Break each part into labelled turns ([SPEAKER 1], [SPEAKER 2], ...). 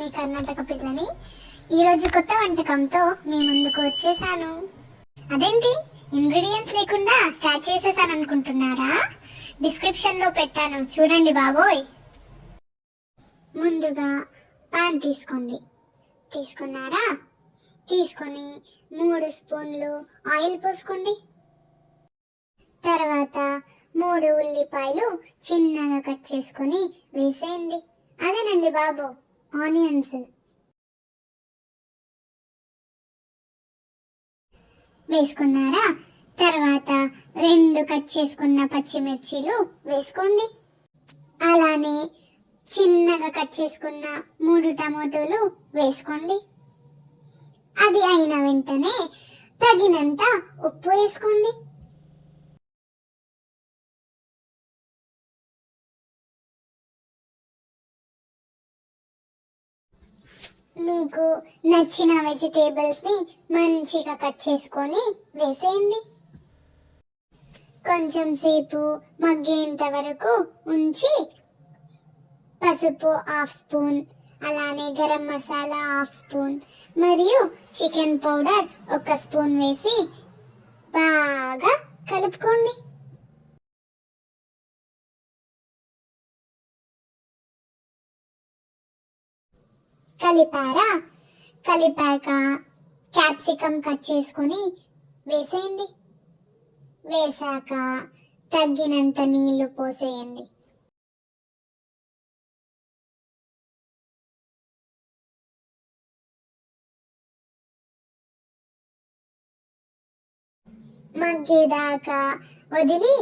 [SPEAKER 1] మీ కర్ణాటక పిల్లని. ఈరోజు కొత్త వంటకంతో మీ ముందుకు వచ్చేసాను. అదేంటి ఇంగ్రీడియంట్స్ లేకుండా స్టార్ట్ చేసేసాను అనుకుంటున్నారా? డిస్క్రిప్షన్ లో పెట్టాను చూడండి బాబోయ్. ముందుగా పాన్ తీసుకోండి. తీసుకున్నారా? తీసుకొని 3 స్పూన్లు ఆయిల్ పోసుకోండి. తర్వాత 3 ఉల్లిపాయలు చిన్నగా కట్ చేసుకొని వేసేయండి. అదేనండి బాబు, ఆనియన్స్. వేసుకున్నారా? తర్వాత 2 కట్ చేసుకున్న పచ్చిమిర్చీలు వేసుకోండి. అలానే చిన్నగా కట్ చేసుకున్న 3 టమాటోలు వేసుకోండి. అది అయిన వెంటనే తగినంత ఉప్పు వేసుకోండి. మీకు నచ్చిన వెజిటేబుల్స్ ని మంచిగా కట్ చేసుకొని వేసేయండి. కొంచెం సేపు మగ్గేంత వరకు ఉంచి పసుపు 1/2 స్పూన్, అలానే గరం మసాలా 1/2 స్పూన్ మరియు చికెన్ పౌడర్ 1 స్పూన్ వేసి బాగా కలుపుకోండి. కలిపాక క్యాప్సికమ్ కట్ చేసుకొని వేసేయండి. వేసాక తగినంత నీళ్లు పోసేయండి. మగ్గేదాకా వదిలి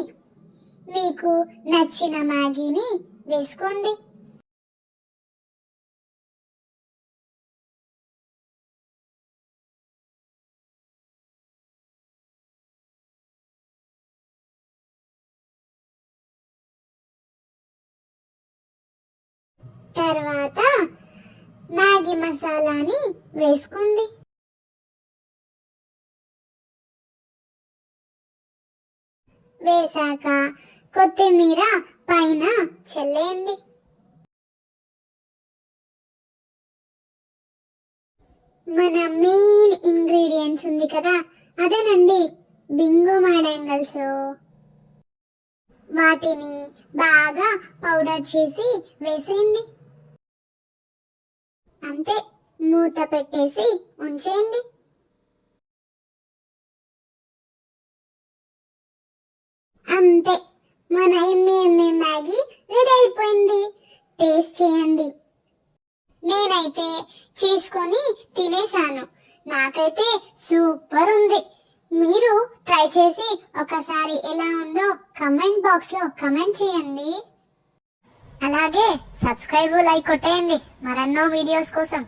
[SPEAKER 1] మీకు నచ్చిన మ్యాగీని వేసుకోండి. తర్వాత మ్యాగీ మసాలాని వేసుకోండి. వేసాక కొత్తిమీర పైన చల్లేయండి. మన మెయిన్ ఇంగ్రీడియంట్స్ ఉంది కదా, అదేనండి బింగో మాడంగల్స్. వాటిని బాగా పౌడర్ చేసి వేసేయండి. అంతే, మూత పెట్టేసి ఉంచేయండి. అంతే, మన ఎమ్మె మ్యాగీ రెడీ అయిపోయింది. టేస్ట్ చేయండి. నేనైతే చేసుకొని తినేసాను. నాకైతే సూపర్ ఉంది. మీరు ట్రై చేసి ఒకసారి ఎలా ఉందో కమెంట్ బాక్స్ లో కమెంట్ చేయండి. అలాగే సబ్స్క్రైబ్, లైక్ కొట్టేయండి మరెన్నో వీడియోస్ కోసం.